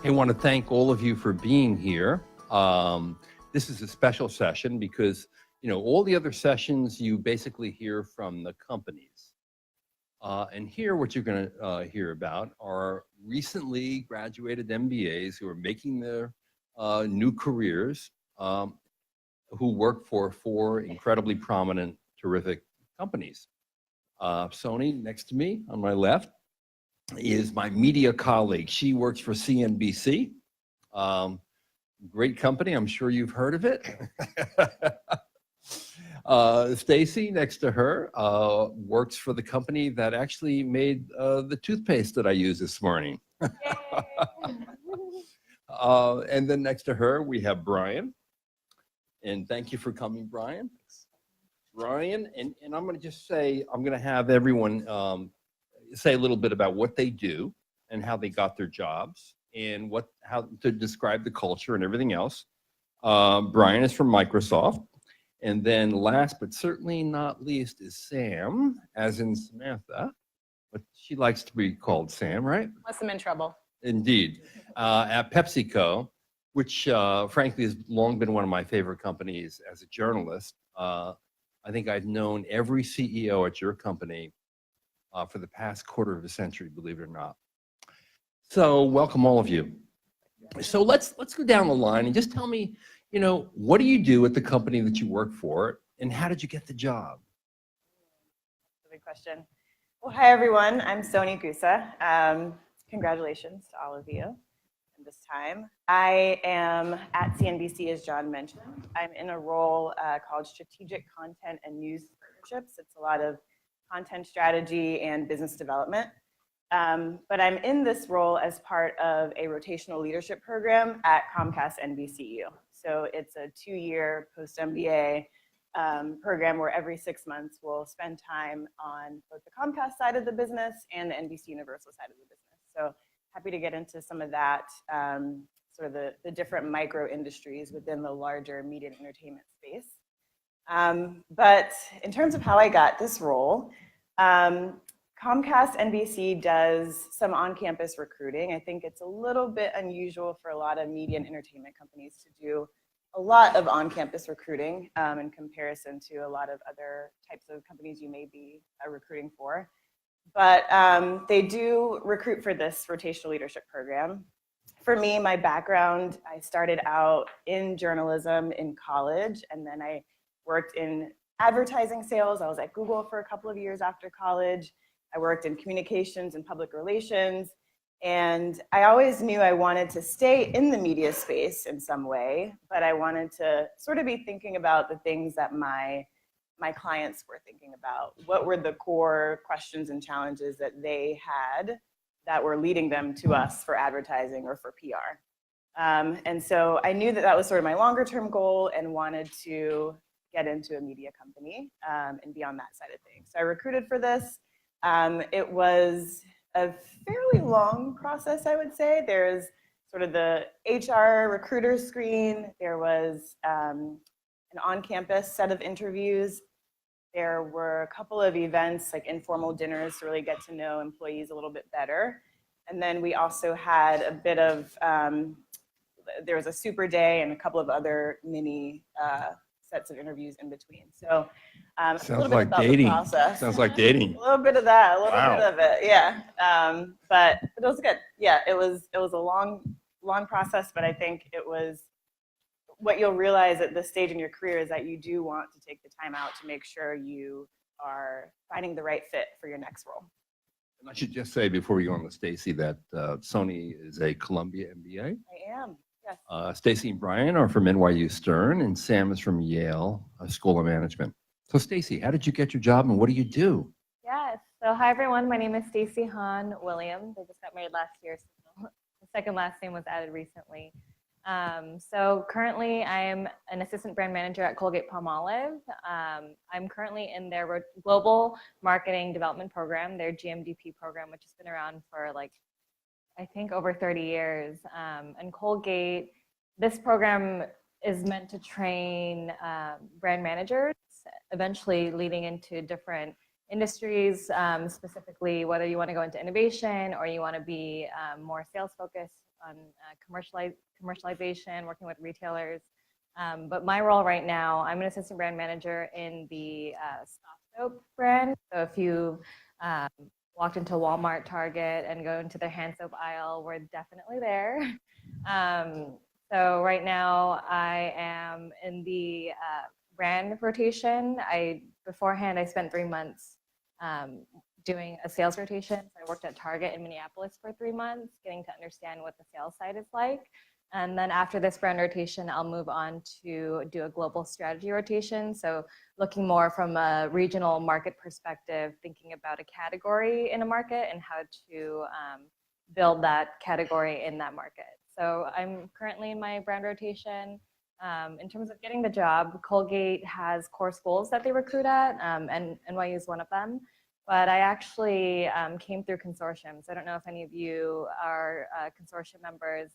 I want to thank all of you for being here. This is a special session because, all the other sessions you basically hear from the companies. And here, what you're going to hear about are recently graduated MBAs who are making their new careers, who work for four incredibly prominent, terrific companies. Sony, next to me on my left, is my media colleague. She works for CNBC. Great company. I'm sure you've heard of it. Stacy, next to her, works for the company that actually made the toothpaste that I used this morning. And then next to her, we have Brian. And thank you for coming, Brian. Brian, and I'm going to just say, I'm going to have everyone say a little bit about what they do and how they got their jobs and how to describe the culture and everything else. Brian is from Microsoft. And then last but certainly not least is Sam, as in Samantha, but she likes to be called Sam, right? Unless I'm in trouble. Indeed. At PepsiCo, which frankly has long been one of my favorite companies as a journalist. I think I've known every CEO at your company for the past quarter of a century, believe it or not. So welcome all of you. So let's go down the line and just tell me, what do you do at the company that you work for and how did you get the job? That's a big question. Well, hi everyone, I'm Sony Kusa. Congratulations to all of you in this time. I am at CNBC, as John mentioned. I'm in a role called Strategic Content and News Partnerships. It's a lot of content strategy and business development. But I'm in this role as part of a rotational leadership program at Comcast NBCU. So it's a 2-year post-MBA program where every 6 months we'll spend time on both the Comcast side of the business and the NBC Universal side of the business. So happy to get into some of that, sort of the different micro industries within the larger media and entertainment space. But in terms of how I got this role, Comcast NBC does some on-campus recruiting. I think it's a little bit unusual for a lot of media and entertainment companies to do a lot of on-campus recruiting in comparison to a lot of other types of companies you may be recruiting for. But they do recruit for this rotational leadership program. For me, my background, I started out in journalism in college, and then I worked in advertising sales. I was at Google for a couple of years after college. I worked in communications and public relations. And I always knew I wanted to stay in the media space in some way, but I wanted to sort of be thinking about the things that my clients were thinking about. What were the core questions and challenges that they had that were leading them to us for advertising or for PR? And so I knew that that was sort of my longer term goal and wanted to get into a media company and be on that side of things. So I recruited for this. It was a fairly long process, I would say. There's sort of the HR recruiter screen. There was an on-campus set of interviews. There were a couple of events, like informal dinners, to really get to know employees a little bit better. And then we also had a bit of, there was a super day and a couple of other mini sets of interviews in between. So Sounds a little like bit about dating. the process. Sounds like dating. A little bit of that, a little Wow. bit of it, yeah. But it was good. Yeah, it was a long process, but I think it was what you'll realize at this stage in your career is that you do want to take the time out to make sure you are finding the right fit for your next role. And I should just say before we go on to Stacy that Sony is a Columbia MBA. I am, yes. Stacy and Brian are from NYU Stern, and Sam is from Yale School of Management. So Stacy, how did you get your job and what do you do? Yes, so hi everyone, my name is Stacy Han Williams. I just got married last year, so the second last name was added recently. So currently I am an assistant brand manager at Colgate-Palmolive. I'm currently in their global marketing development program, their GMDP program, which has been around for I think over 30 years. And Colgate, this program is meant to train brand managers, eventually leading into different industries, specifically whether you want to go into innovation or you want to be more sales focused on commercialization, working with retailers. But my role right now, I'm an assistant brand manager in the soft soap brand. So if you walked into Walmart, Target, and go into their hand soap aisle, we're definitely there. So right now I am in the brand rotation. Beforehand, I spent 3 months doing a sales rotation. So I worked at Target in Minneapolis for 3 months, getting to understand what the sales side is like. And then after this brand rotation, I'll move on to do a global strategy rotation. So looking more from a regional market perspective, thinking about a category in a market and how to build that category in that market. So I'm currently in my brand rotation. In terms of getting the job, Colgate has core schools that they recruit at, and NYU is one of them. But I actually came through consortiums. I don't know if any of you are consortium members.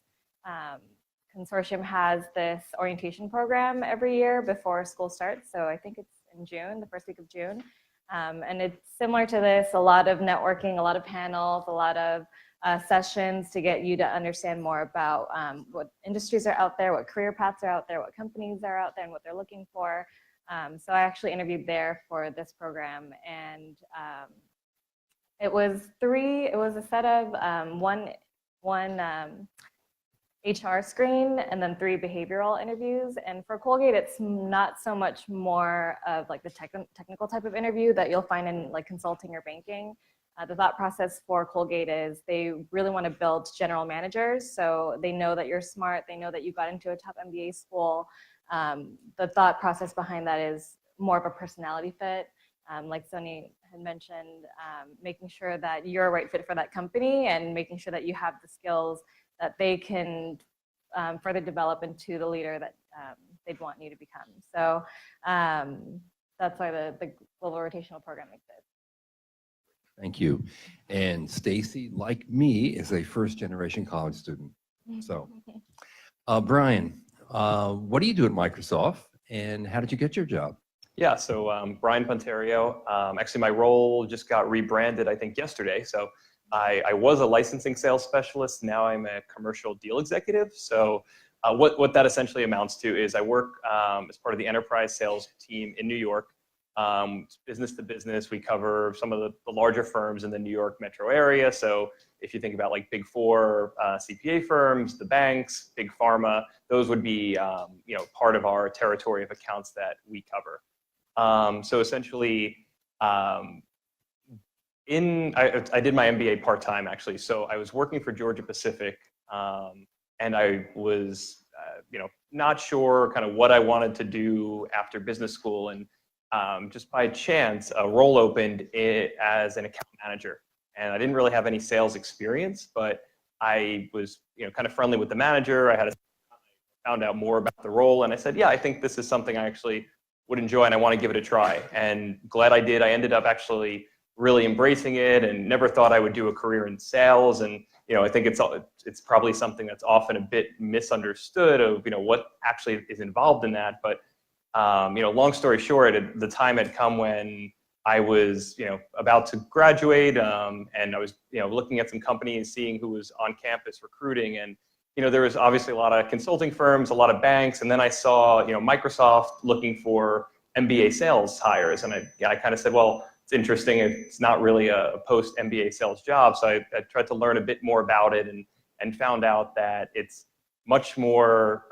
Consortium has this orientation program every year before school starts. So I think it's in June, the first week of June. And it's similar to this, a lot of networking, a lot of panels, a lot of sessions to get you to understand more about what industries are out there, what career paths are out there, what companies are out there, and what they're looking for. So I actually interviewed there for this program, and it was a set of one HR screen and then 3 behavioral interviews. And for Colgate, it's not so much more of like the technical type of interview that you'll find in like consulting or banking. The thought process for Colgate is they really want to build general managers. So they know that you're smart. They know that you got into a top MBA school. The thought process behind that is more of a personality fit. Like Sony had mentioned, making sure that you're a right fit for that company and making sure that you have the skills that they can further develop into the leader that they'd want you to become. So that's why the global rotational program exists. Thank you. And Stacy, like me, is a first-generation college student. So, Brian, what do you do at Microsoft, and how did you get your job? Yeah, so Brian Pontario. Actually, my role just got rebranded, I think, yesterday. So I was a licensing sales specialist. Now I'm a commercial deal executive. So what that essentially amounts to is I work as part of the enterprise sales team in New York. Business to business, we cover some of the larger firms in the New York metro area. So if you think about like big 4 CPA firms, the banks, big pharma, those would be part of our territory of accounts that we cover. So essentially, I did my MBA part-time actually. So I was working for Georgia Pacific, and I was not sure kind of what I wanted to do after business school, and just by chance, a role opened as an account manager. And I didn't really have any sales experience, but I was kind of friendly with the manager. I found out more about the role, and I said, yeah, I think this is something I actually would enjoy, and I want to give it a try. And glad I did. I ended up actually really embracing it, and never thought I would do a career in sales. And I think it's probably something that's often a bit misunderstood of what actually is involved in that. But long story short, the time had come when I was about to graduate, and I was looking at some companies, seeing who was on campus recruiting, and there was obviously a lot of consulting firms, a lot of banks, and then I saw Microsoft looking for MBA sales hires, and I kind of said, well, it's interesting. It's not really a post-MBA sales job, so I tried to learn a bit more about it, and found out that it's much more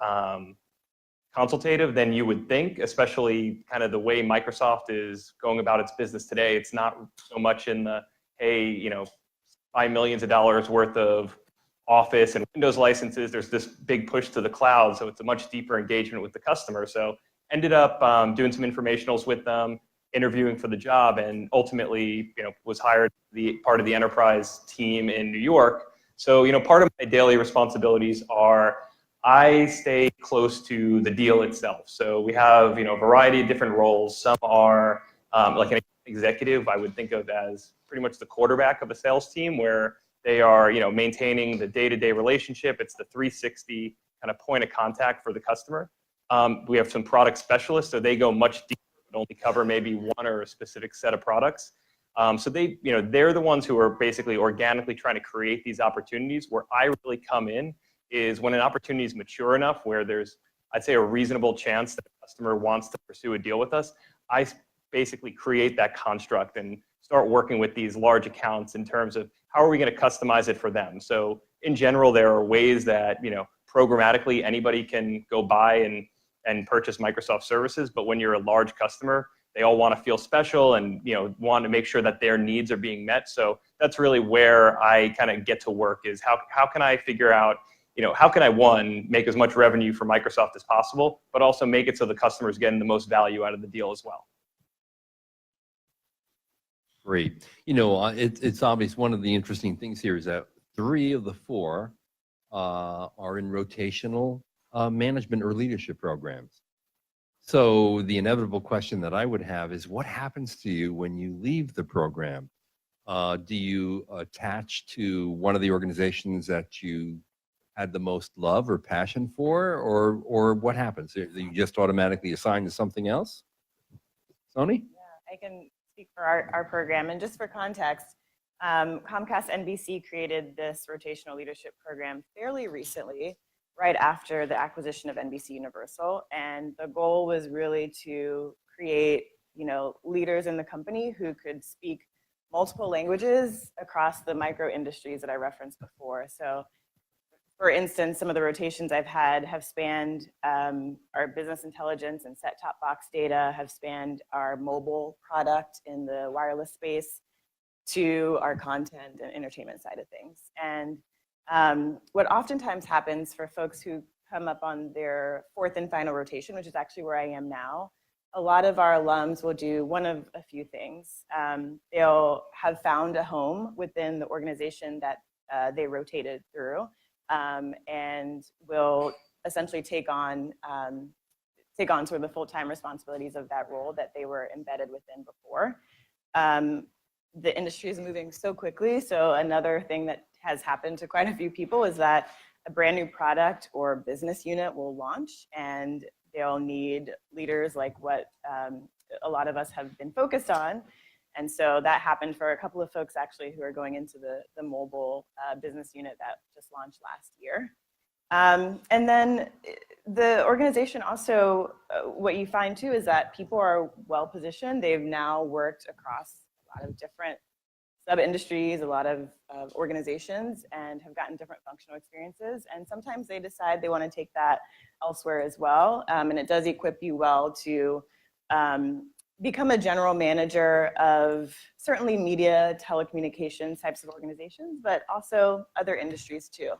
consultative than you would think, especially kind of the way Microsoft is going about its business today. It's not so much in the, hey, buy millions of dollars worth of Office and Windows licenses. There's this big push to the cloud, so it's a much deeper engagement with the customer. So ended up doing some informationals with them, interviewing for the job, and ultimately was hired to be part of the enterprise team in New York. So part of my daily responsibilities are I stay close to the deal itself. So we have a variety of different roles. Some are like an executive, I would think of as pretty much the quarterback of a sales team, where they are maintaining the day-to-day relationship. It's the 360 kind of point of contact for the customer. We have some product specialists, so they go much deeper, but only cover maybe one or a specific set of products. So they're the ones who are basically organically trying to create these opportunities, where I really come in is when an opportunity is mature enough where there's, I'd say, a reasonable chance that a customer wants to pursue a deal with us, I basically create that construct and start working with these large accounts in terms of how are we going to customize it for them. So in general, there are ways that, programmatically anybody can go buy and purchase Microsoft services, but when you're a large customer, they all want to feel special and want to make sure that their needs are being met. So that's really where I kind of get to work, is how can I figure out, how can I, one, make as much revenue for Microsoft as possible, but also make it so the customer's getting the most value out of the deal as well. Great. It's obvious one of the interesting things here is that 3 of the 4 are in rotational management or leadership programs. So the inevitable question that I would have is, what happens to you when you leave the program? Do you attach to one of the organizations that you had the most love or passion for, or what happens? Are you just automatically assigned to something else? Sony? Yeah, I can speak for our program. And just for context, Comcast NBC created this rotational leadership program fairly recently, right after the acquisition of NBC Universal. And the goal was really to create, leaders in the company who could speak multiple languages across the micro industries that I referenced before. So for instance, some of the rotations I've had have spanned our business intelligence and set-top box data, have spanned our mobile product in the wireless space, to our content and entertainment side of things. And what oftentimes happens for folks who come up on their 4th and final rotation, which is actually where I am now, a lot of our alums will do one of a few things. They'll have found a home within the organization that they rotated through, and will essentially take on sort of the full-time responsibilities of that role that they were embedded within before. The industry is moving so quickly, so another thing that has happened to quite a few people is that a brand new product or business unit will launch, and they'll need leaders like what a lot of us have been focused on. And so that happened for a couple of folks actually who are going into the mobile business unit that just launched last year. And then the organization also, what you find too is that people are well positioned. They've now worked across a lot of different sub-industries, a lot of organizations, and have gotten different functional experiences. And sometimes they decide they want to take that elsewhere as well. And it does equip you well to become a general manager of certainly media, telecommunications types of organizations, but also other industries too.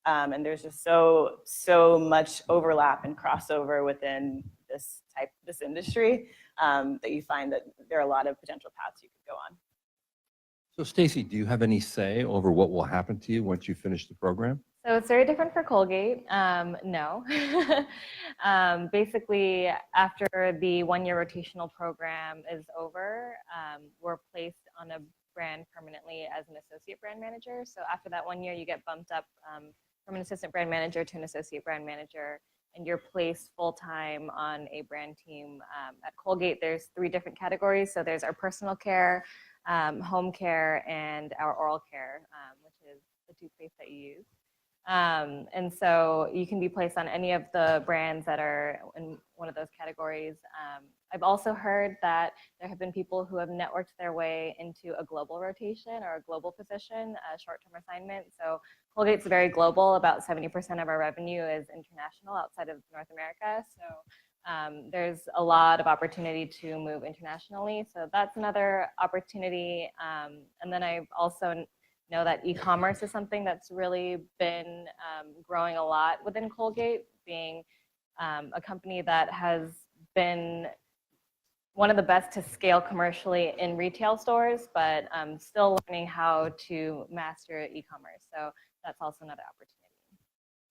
And there's just so much overlap and crossover within this industry that you find that there are a lot of potential paths you could go on. So Stacy, do you have any say over what will happen to you once you finish the program? So it's very different for Colgate. No. Basically, after the 1-year rotational program is over, we're placed on a brand permanently as an associate brand manager. So after that 1 year, you get bumped up from an assistant brand manager to an associate brand manager, and you're placed full-time on a brand team. At Colgate, there's 3 different categories. So there's our personal care, home care, and our oral care, which is the toothpaste that you use. And so you can be placed on any of the brands that are in one of those categories. I've also heard that there have been people who have networked their way into a global rotation or a global position, a short-term assignment. So Colgate's very global. About 70% of our revenue is international outside of North America. So there's a lot of opportunity to move internationally. So that's another opportunity. And then I've also know that e-commerce is something that's really been growing a lot within Colgate, being a company that has been one of the best to scale commercially in retail stores, but still learning how to master e-commerce. So that's also another opportunity.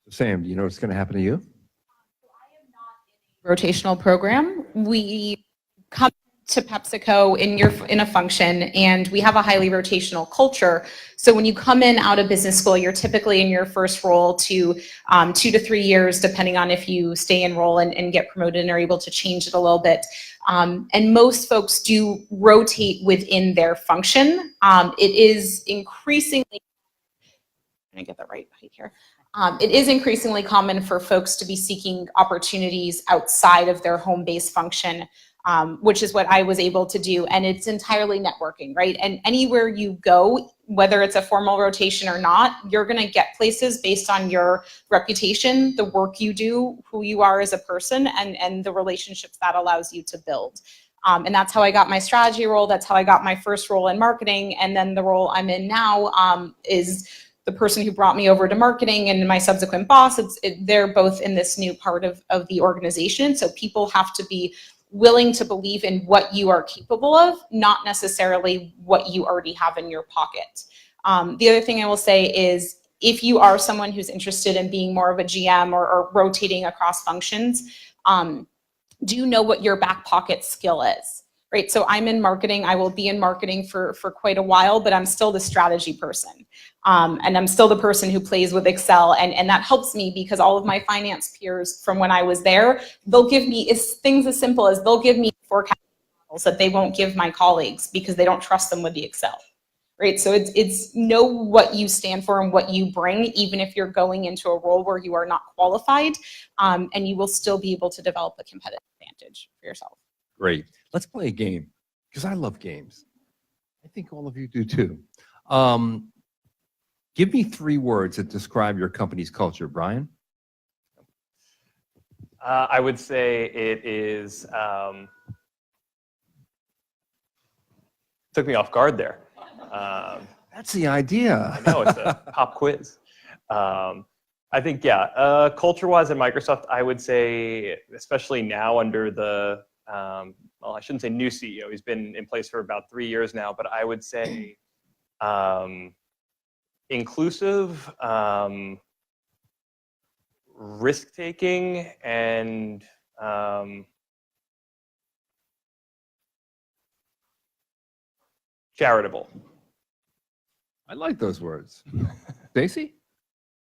Sam, do you know what's going to happen to you? So I am not in a rotational program. We come to PepsiCo in a function, and we have a highly rotational culture. So when you come in out of business school, you're typically in your first role to 2 to 3 years, depending on if you stay in role and get promoted and are able to change it a little bit. And most folks do rotate within their function. It is increasingly, let me get the right height here. It is increasingly common for folks to be seeking opportunities outside of their home base function, which is what I was able to do. And it's entirely networking, right? And anywhere you go, whether it's a formal rotation or not, you're going to get places based on your reputation, the work you do, who you are as a person, and the relationships that allows you to build. And that's how I got my strategy role. That's how I got my first role in marketing. And then the role I'm in now is the person who brought me over to marketing and my subsequent boss. They're both in this new part of the organization. So people have to be willing to believe in what you are capable of, not necessarily what you already have in your pocket. The other thing I will say is, if you are someone who's interested in being more of a GM or rotating across functions, do know what your back pocket skill is, right? So I'm in marketing. I will be in marketing for quite a while, but I'm still the strategy person. And I'm still the person who plays with Excel. And that helps me because all of my finance peers from when I was there, they'll give me things as simple as they'll give me forecast models that they won't give my colleagues because they don't trust them with the Excel, right? So it's know what you stand for and what you bring, even if you're going into a role where you are not qualified, and you will still be able to develop a competitive advantage for yourself. Great. Let's play a game, because I love games. I think all of you do too. Give me 3 words that describe your company's culture, Brian. I would say it is, took me off guard there. That's the idea. I know, it's a pop quiz. I think, yeah, culture-wise at Microsoft, I would say, especially now under the, well, I shouldn't say new CEO, he's been in place for about 3 years now, but I would say inclusive, risk-taking, and charitable. I like those words. Stacy?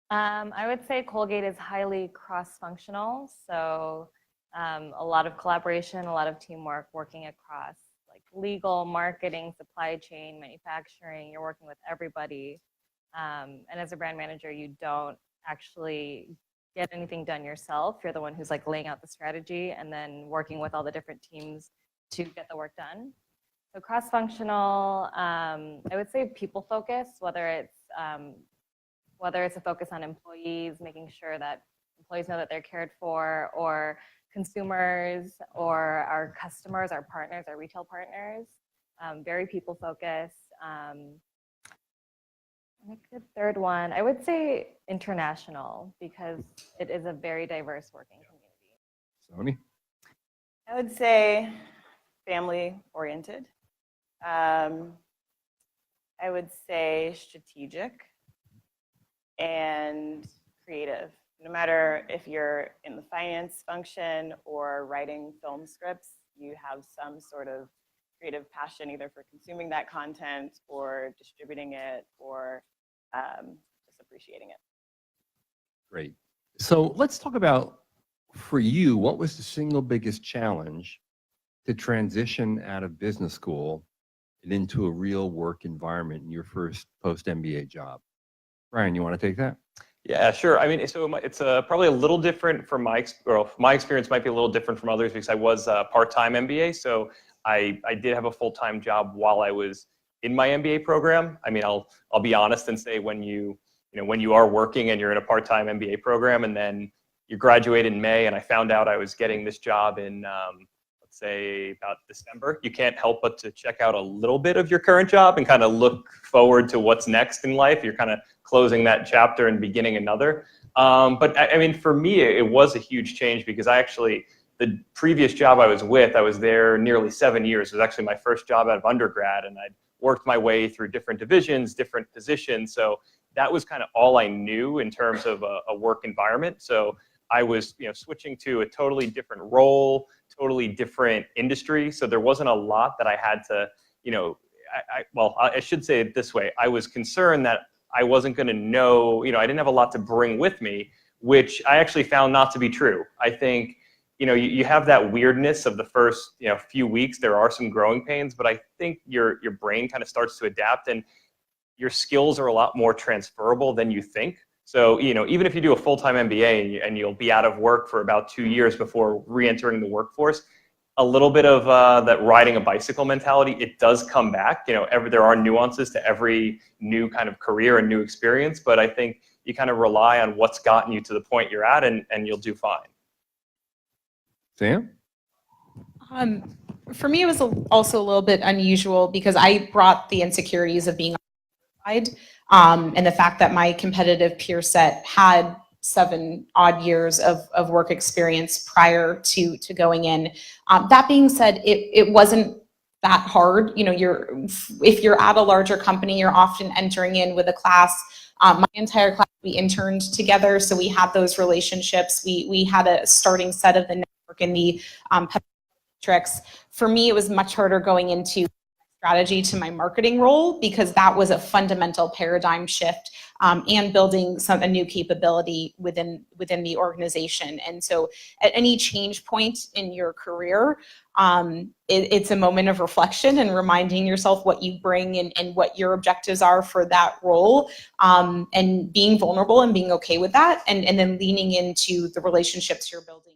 I would say Colgate is highly cross-functional, so a lot of collaboration, a lot of teamwork, working across like legal, marketing, supply chain, manufacturing. You're working with everybody, and as a brand manager, you don't actually get anything done yourself. You're the one who's like laying out the strategy and then working with all the different teams to get the work done. So cross-functional, I would say people-focused, whether it's a focus on employees, making sure that employees know that they're cared for, or consumers, or our customers, our partners, our retail partners. Very people-focused. The third one, I would say international, because it is a very diverse working community. Sony? I would say family-oriented. I would say strategic and creative. No matter if you're in the finance function or writing film scripts, you have some sort of creative passion either for consuming that content or distributing it or just appreciating it. Great. So let's talk about, for you, what was the single biggest challenge to transition out of business school and into a real work environment in your first post-MBA job? Brian, you want to take that? Yeah, sure. I mean, so it's probably a little different from my experience might be a little different from others because I was a part-time MBA. So I did have a full-time job while I was in my MBA program. I mean, I'll be honest and say when you are working and you're in a part-time MBA program and then you graduate in May, and I found out I was getting this job in let's say about December, you can't help but to check out a little bit of your current job and kind of look forward to what's next in life. You're kind of closing that chapter and beginning another. But I mean, for me, it was a huge change because the previous job I was with, I was there nearly 7 years. It was actually my first job out of undergrad, and I'd worked my way through different divisions, different positions. So that was kind of all I knew in terms of a work environment. So I was, switching to a totally different role, totally different industry. So there wasn't a lot that I had to, I should say it this way. I was concerned that I wasn't going to know, I didn't have a lot to bring with me, which I actually found not to be true. I think, you have that weirdness of the first, few weeks. There are some growing pains, but I think your brain kind of starts to adapt and your skills are a lot more transferable than you think. So, even if you do a full-time MBA and you'll be out of work for about 2 years before re-entering the workforce, a little bit of that riding a bicycle mentality, it does come back. There are nuances to every new kind of career and new experience, but I think you kind of rely on what's gotten you to the point you're at, and you'll do fine. Sam? For me, it was also a little bit unusual because I brought the insecurities of being outside, and the fact that my competitive peer set had 7 odd years of work experience prior to going in. That being said, it wasn't that hard. If you're at a larger company, you're often entering in with a class. My entire class, we interned together, so we had those relationships. We had a starting set of the network in the metrics. For me, it was much harder going into strategy to my marketing role because that was a fundamental paradigm shift and building a new capability within the organization. And so at any change point in your career, it's a moment of reflection and reminding yourself what you bring and what your objectives are for that role, and being vulnerable and being okay with that, and then leaning into the relationships you're building.